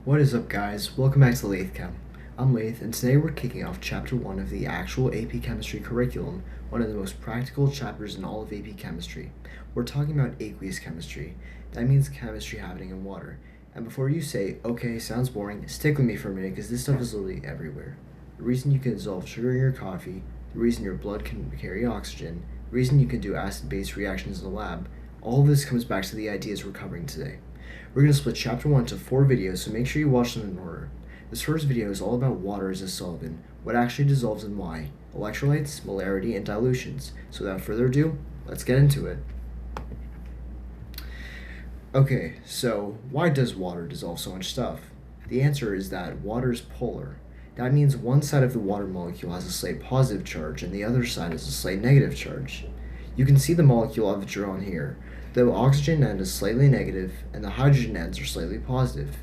What is up, guys? Welcome back to LaithChem. I'm Laith, and today we're kicking off Chapter 1 of the actual AP Chemistry curriculum, one of the most practical chapters in all of AP Chemistry. We're talking about aqueous chemistry. That means chemistry happening in water. And before you say, okay, sounds boring, stick with me for a minute because this stuff is literally everywhere. The reason you can dissolve sugar in your coffee, the reason your blood can carry oxygen, the reason you can do acid-base reactions in the lab, all of this comes back to the ideas we're covering today. We're going to split Chapter 1 into 4 videos, so make sure you watch them in order. This first video is all about water as a solvent, what actually dissolves and why, electrolytes, molarity, and dilutions. So without further ado, let's get into it. Okay, so why does water dissolve so much stuff? The answer is that water is polar. That means one side of the water molecule has a slight positive charge and the other side has a slight negative charge. You can see the molecule I've drawn here. The oxygen end is slightly negative and the hydrogen ends are slightly positive.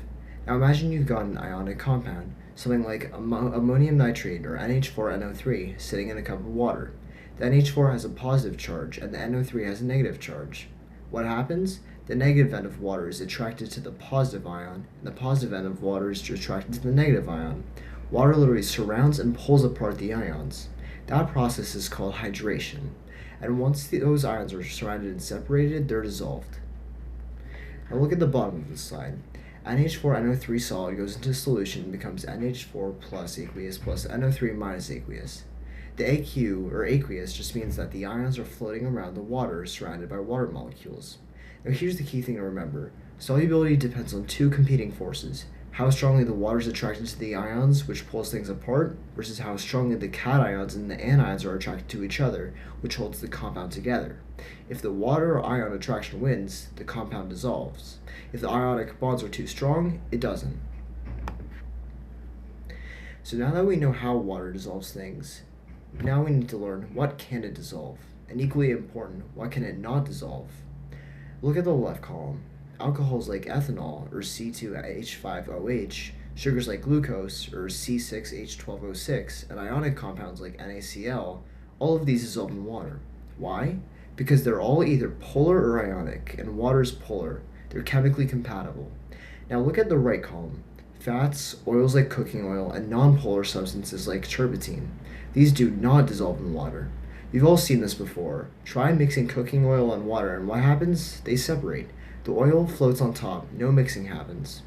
Now imagine you've got an ionic compound, something like ammonium nitrate or NH4NO3 sitting in a cup of water. The NH4 has a positive charge and the NO3 has a negative charge. What happens? The negative end of water is attracted to the positive ion and the positive end of water is attracted to the negative ion. Water literally surrounds and pulls apart the ions. That process is called hydration. And once those ions are surrounded and separated, they're dissolved. Now look at the bottom of the slide. NH4NO3 solid goes into solution and becomes NH4 plus aqueous plus NO3 minus aqueous. The AQ, or aqueous, just means that the ions are floating around the water surrounded by water molecules. Now here's the key thing to remember. Solubility depends on two competing forces. How strongly the water is attracted to the ions, which pulls things apart, versus how strongly the cations and the anions are attracted to each other, which holds the compound together. If the water or ion attraction wins, the compound dissolves. If the ionic bonds are too strong, it doesn't. So now that we know how water dissolves things, now we need to learn what can it dissolve, and equally important, what can it not dissolve. Look at the left column. Alcohols like ethanol, or C2H5OH, sugars like glucose, or C6H12O6, and ionic compounds like NaCl, all of these dissolve in water. Why? Because they're all either polar or ionic, and water is polar. They're chemically compatible. Now look at the right column. Fats, oils like cooking oil, and non-polar substances like turpentine. These do not dissolve in water. You've all seen this before. Try mixing cooking oil and water, and what happens? They separate. The oil floats on top, no mixing happens.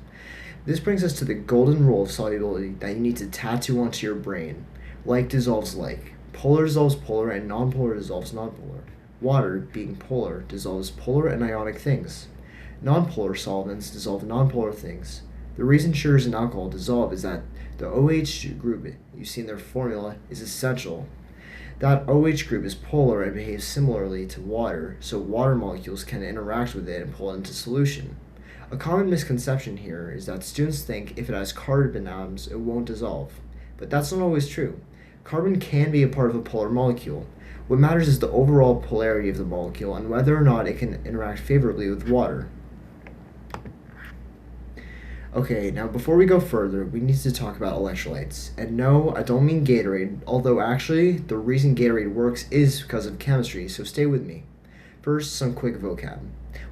This brings us to the golden rule of solubility that you need to tattoo onto your brain. Like dissolves like. Polar dissolves polar and non-polar dissolves non-polar. Water, being polar, dissolves polar and ionic things. Non-polar solvents dissolve non-polar things. The reason sugars and alcohol dissolve is that the OH group you see in their formula is essential. That OH group is polar and behaves similarly to water, so water molecules can interact with it and pull it into solution. A common misconception here is that students think if it has carbon atoms, it won't dissolve. But that's not always true. Carbon can be a part of a polar molecule. What matters is the overall polarity of the molecule and whether or not it can interact favorably with water. Okay, now before we go further, we need to talk about electrolytes. And no, I don't mean Gatorade, although actually, the reason Gatorade works is because of chemistry, so stay with me. First, some quick vocab.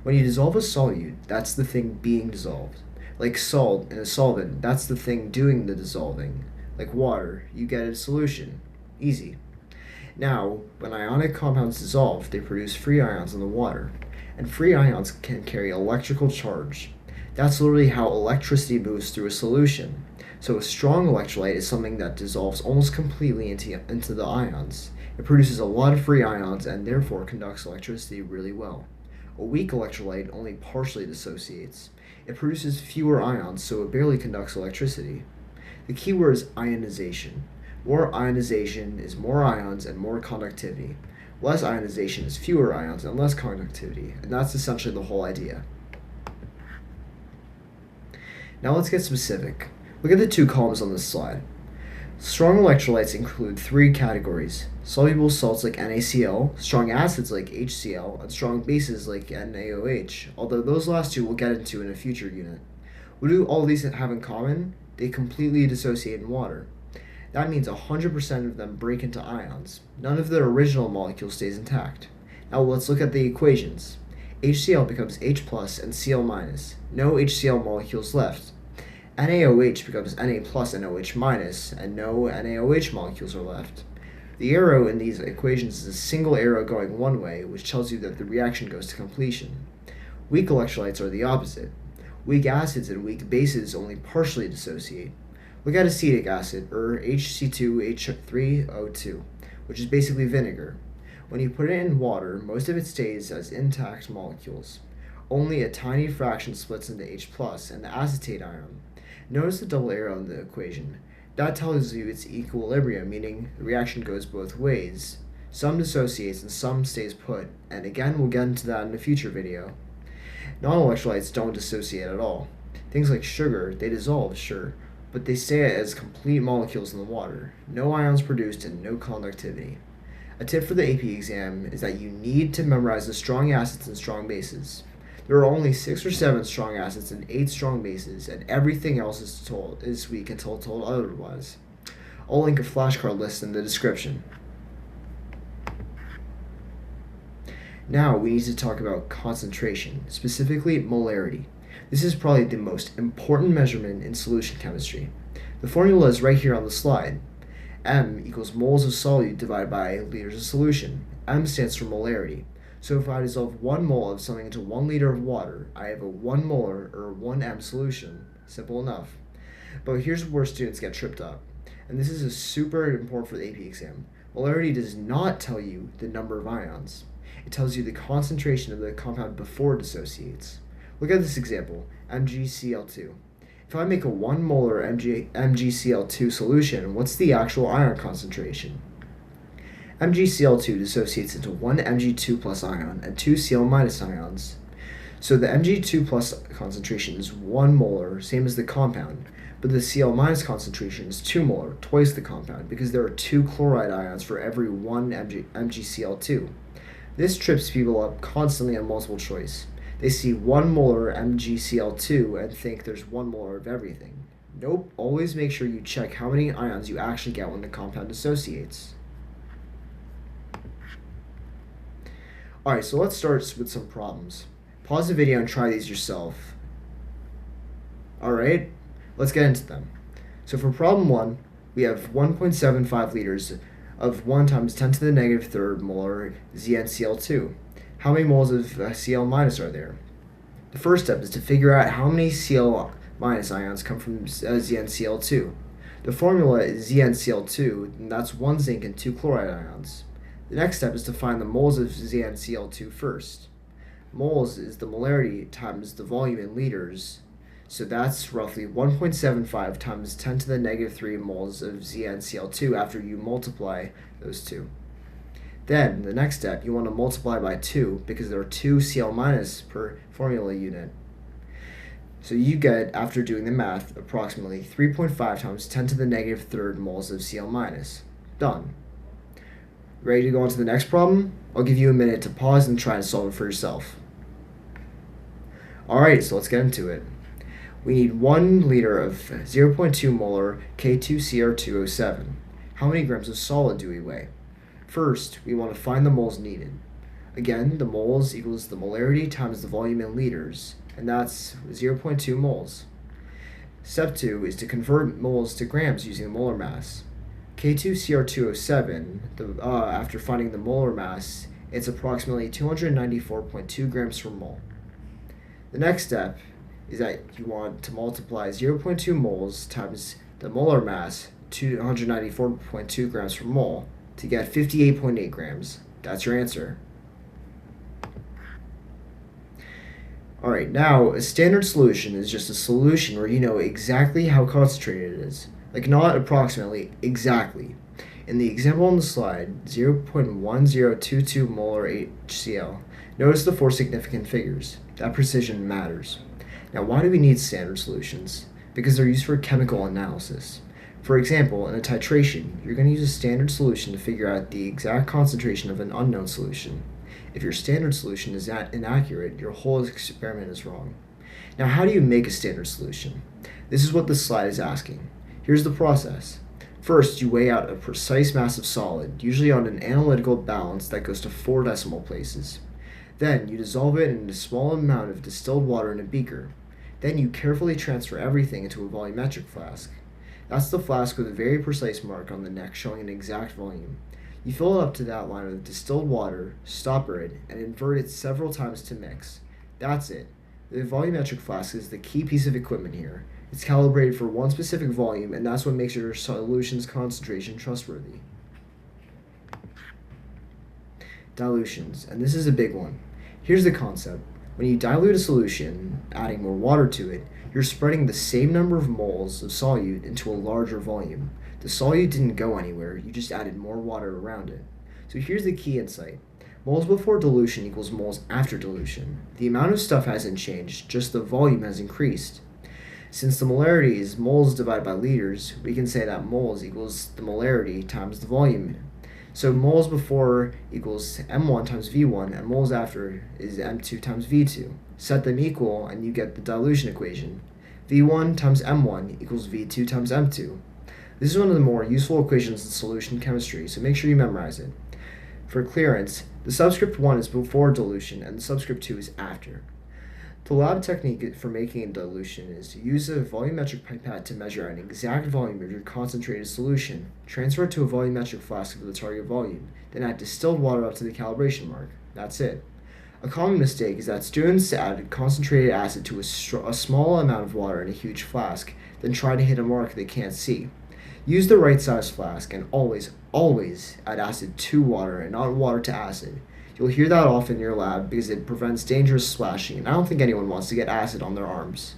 When you dissolve a solute, that's the thing being dissolved. Like salt in a solvent, that's the thing doing the dissolving. Like water, you get a solution. Easy. Now, when ionic compounds dissolve, they produce free ions in the water. And free ions can carry electrical charge. That's literally how electricity moves through a solution. So a strong electrolyte is something that dissolves almost completely into the ions. It produces a lot of free ions and therefore conducts electricity really well. A weak electrolyte only partially dissociates. It produces fewer ions, so it barely conducts electricity. The key word is ionization. More ionization is more ions and more conductivity. Less ionization is fewer ions and less conductivity, and that's essentially the whole idea. Now let's get specific. Look at the two columns on this slide. Strong electrolytes include three categories: soluble salts like NaCl, strong acids like HCl, and strong bases like NaOH, although those last two we'll get into in a future unit. What do all these have in common? They completely dissociate in water. That means 100% of them break into ions. None of their original molecule stays intact. Now let's look at the equations. HCl becomes H plus and Cl minus. No HCl molecules left. NaOH becomes Na plus NaOH minus, and no NaOH molecules are left. The arrow in these equations is a single arrow going one way, which tells you that the reaction goes to completion. Weak electrolytes are the opposite. Weak acids and weak bases only partially dissociate. Look at acetic acid, or HC2H3O2, which is basically vinegar. When you put it in water, most of it stays as intact molecules. Only a tiny fraction splits into H+, and the acetate ion. Notice the double arrow in the equation. That tells you it's equilibrium, meaning the reaction goes both ways. Some dissociates and some stays put, and again we'll get into that in a future video. Non-electrolytes don't dissociate at all. Things like sugar, they dissolve, sure, but they stay as complete molecules in the water. No ions produced and no conductivity. A tip for the AP exam is that you need to memorize the strong acids and strong bases. There are only 6 or 7 strong acids and 8 strong bases, and everything else is weak until told otherwise. I'll link a flashcard list in the description. Now we need to talk about concentration, specifically molarity. This is probably the most important measurement in solution chemistry. The formula is right here on the slide. M equals moles of solute divided by liters of solution. M stands for molarity. So if I dissolve 1 mole of something into 1 liter of water, I have a 1 molar or 1 M solution. Simple enough. But here's where students get tripped up. And this is super important for the AP exam. Molarity does not tell you the number of ions. It tells you the concentration of the compound before it dissociates. Look at this example, MgCl2. If I make a 1 molar MgCl2 solution, what's the actual ion concentration? MgCl2 dissociates into 1 Mg2 plus ion and 2 Cl minus ions. So the Mg2 plus concentration is 1 molar, same as the compound, but the Cl minus concentration is 2 molar, twice the compound, because there are 2 chloride ions for every 1 MgCl2. This trips people up constantly on multiple choice. They see 1 molar MgCl2 and think there's 1 molar of everything. Nope, always make sure you check how many ions you actually get when the compound dissociates. Alright, so let's start with some problems. Pause the video and try these yourself. Alright, let's get into them. So for problem 1, we have 1.75 liters of 1 times 10 to the negative third molar ZnCl2. How many moles of Cl minus are there? The first step is to figure out how many Cl minus ions come from ZnCl2. The formula is ZnCl2, and that's 1 zinc and 2 chloride ions. The next step is to find the moles of ZnCl2 first. Moles is the molarity times the volume in liters, so that's roughly 1.75 times 10 to the negative 3 moles of ZnCl2 after you multiply those two. Then, the next step, you want to multiply by 2 because there are 2 Cl minus per formula unit. So you get, after doing the math, approximately 3.5 times 10 to the negative third moles of Cl minus. Done. Ready to go on to the next problem? I'll give you a minute to pause and try to solve it for yourself. Alright, so let's get into it. We need 1 liter of 0.2 molar K2Cr2O7. How many grams of solid do we weigh? First, we want to find the moles needed. Again, the moles equals the molarity times the volume in liters, and that's 0.2 moles. Step 2 is to convert moles to grams using the molar mass. K2Cr2O7, after finding the molar mass, it's approximately 294.2 grams per mole. The next step is that you want to multiply 0.2 moles times the molar mass, 294.2 grams per mole, to get 58.8 grams. That's your answer. Alright, now a standard solution is just a solution where you know exactly how concentrated it is. Like not approximately, exactly. In the example on the slide, 0.1022 molar HCl. Notice the 4 significant figures. That precision matters. Now why do we need standard solutions? Because they're used for chemical analysis. For example, in a titration, you're going to use a standard solution to figure out the exact concentration of an unknown solution. If your standard solution is inaccurate, your whole experiment is wrong. Now how do you make a standard solution? This is what this slide is asking. Here's the process. First, you weigh out a precise mass of solid, usually on an analytical balance that goes to 4 decimal places. Then, you dissolve it in a small amount of distilled water in a beaker. Then you carefully transfer everything into a volumetric flask. That's the flask with a very precise mark on the neck showing an exact volume. You fill it up to that line with distilled water, stopper it, and invert it several times to mix. That's it. The volumetric flask is the key piece of equipment here. It's calibrated for one specific volume, and that's what makes your solution's concentration trustworthy. Dilutions, and this is a big one. Here's the concept. When you dilute a solution, adding more water to it, you're spreading the same number of moles of solute into a larger volume. The solute didn't go anywhere, you just added more water around it. So here's the key insight. Moles before dilution equals moles after dilution. The amount of stuff hasn't changed, just the volume has increased. Since the molarity is moles divided by liters, we can say that moles equals the molarity times the volume. So moles before equals M1 times V1, and moles after is M2 times V2. Set them equal, and you get the dilution equation. V1 times M1 equals V2 times M2. This is one of the more useful equations in solution chemistry, so make sure you memorize it. For clearance, the subscript 1 is before dilution, and the subscript 2 is after. The lab technique for making a dilution is to use a volumetric pipette to measure an exact volume of your concentrated solution, transfer it to a volumetric flask of the target volume, then add distilled water up to the calibration mark. That's it. A common mistake is that students add concentrated acid to a small amount of water in a huge flask, then try to hit a mark they can't see. Use the right size flask, and always add acid to water and not water to acid. You'll hear that often in your lab because it prevents dangerous splashing, and I don't think anyone wants to get acid on their arms.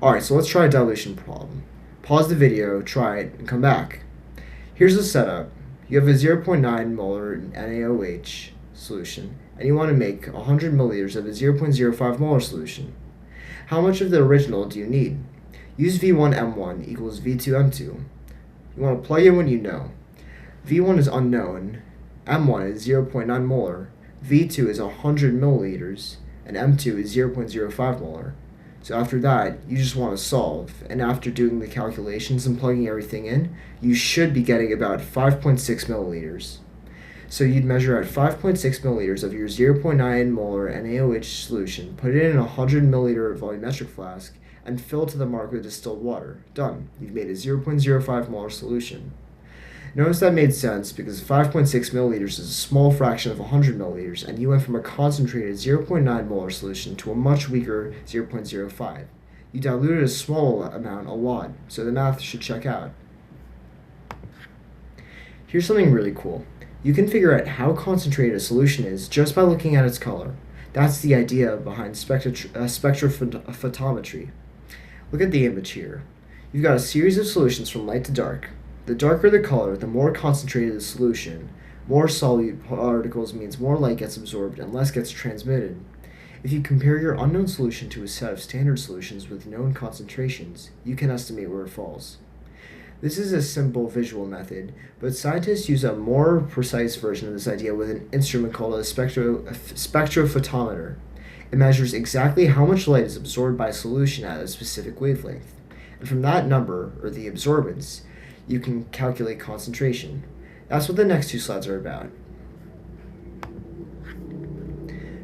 Alright, so let's try a dilution problem. Pause the video, try it, and come back. Here's the setup. You have a 0.9 molar NaOH solution, and you want to make 100 milliliters of a 0.05 molar solution. How much of the original do you need? Use V1M1 equals V2M2. You want to plug in what you know. V1 is unknown, M1 is 0.9 molar, V2 is 100 milliliters, and M2 is 0.05 molar. So after that, you just want to solve, and after doing the calculations and plugging everything in, you should be getting about 5.6 milliliters. So you'd measure at 5.6 milliliters of your 0.9 molar NaOH solution, put it in a 100 milliliter volumetric flask, and fill to the mark with distilled water. Done. You've made a 0.05 molar solution. Notice that made sense because 5.6 milliliters is a small fraction of 100 milliliters, and you went from a concentrated 0.9 molar solution to a much weaker 0.05. You diluted a small amount a lot, so the math should check out. Here's something really cool. You can figure out how concentrated a solution is just by looking at its color. That's the idea behind spectrophotometry. Look at the image here. You've got a series of solutions from light to dark. The darker the color, the more concentrated the solution. More solute particles means more light gets absorbed and less gets transmitted. If you compare your unknown solution to a set of standard solutions with known concentrations, you can estimate where it falls. This is a simple visual method, but scientists use a more precise version of this idea with an instrument called a spectrophotometer. It measures exactly how much light is absorbed by a solution at a specific wavelength. And from that number, or the absorbance, you can calculate concentration. That's what the next two slides are about.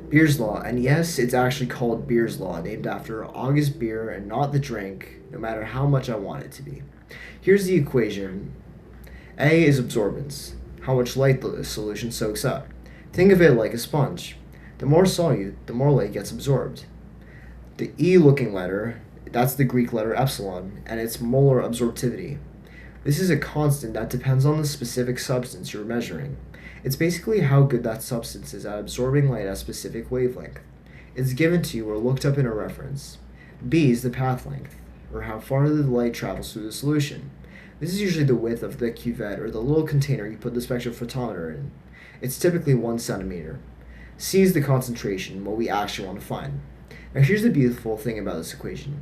Beer's Law, and yes, it's actually called Beer's Law, named after August Beer and not the drink, no matter how much I want it to be. Here's the equation. A is absorbance, how much light the solution soaks up. Think of it like a sponge. The more solute, the more light gets absorbed. The E-looking letter, that's the Greek letter epsilon, and it's molar absorptivity. This is a constant that depends on the specific substance you're measuring. It's basically how good that substance is at absorbing light at a specific wavelength. It's given to you or looked up in a reference. B is the path length, or how far the light travels through the solution. This is usually the width of the cuvette or the little container you put the spectrophotometer in. It's typically 1 centimeter. C is the concentration, what we actually want to find. Now here's the beautiful thing about this equation.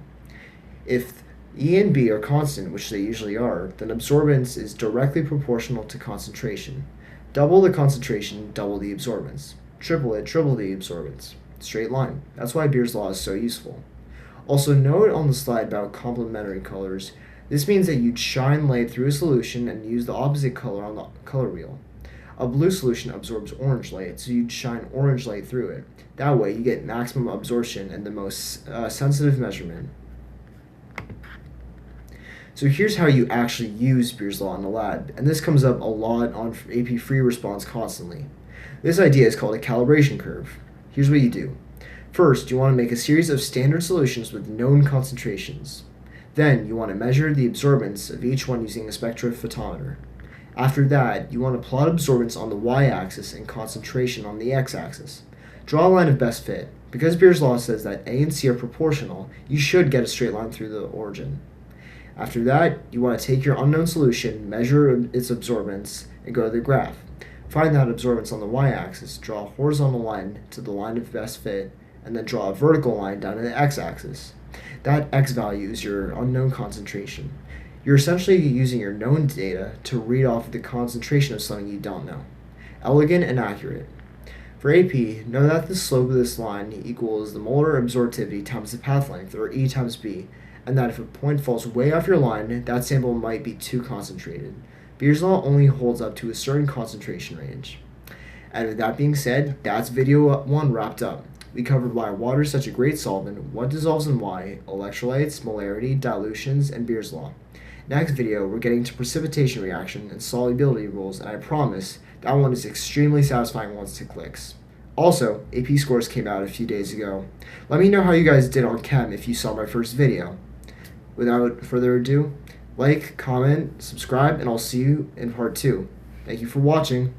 If E and B are constant, which they usually are, then absorbance is directly proportional to concentration. Double the concentration, double the absorbance. Triple it, triple the absorbance. Straight line. That's why Beer's Law is so useful. Also, note on the slide about complementary colors, this means that you'd shine light through a solution and use the opposite color on the color wheel. A blue solution absorbs orange light, so you'd shine orange light through it. That way, you get maximum absorption and the most sensitive measurement. So here's how you actually use Beer's law in the lab, and this comes up a lot on AP free response constantly. This idea is called a calibration curve. Here's what you do. First, you want to make a series of standard solutions with known concentrations. Then, you want to measure the absorbance of each one using a spectrophotometer. After that, you want to plot absorbance on the y-axis and concentration on the x-axis. Draw a line of best fit. Because Beer's law says that A and C are proportional, you should get a straight line through the origin. After that, you want to take your unknown solution, measure its absorbance, and go to the graph. Find that absorbance on the y-axis, draw a horizontal line to the line of best fit, and then draw a vertical line down to the x-axis. That x value is your unknown concentration. You're essentially using your known data to read off the concentration of something you don't know. Elegant and accurate. For AP, know that the slope of this line equals the molar absorptivity times the path length, or E times B, and that if a point falls way off your line, that sample might be too concentrated. Beer's law only holds up to a certain concentration range. And with that being said, that's video 1 wrapped up. We covered why water is such a great solvent, what dissolves and why, electrolytes, molarity, dilutions, and Beer's law. Next video, we're getting to precipitation reaction and solubility rules, and I promise that one is extremely satisfying once it clicks. Also, AP scores came out a few days ago. Let me know how you guys did on chem if you saw my first video. Without further ado, like, comment, subscribe, and I'll see you in part 2. Thank you for watching.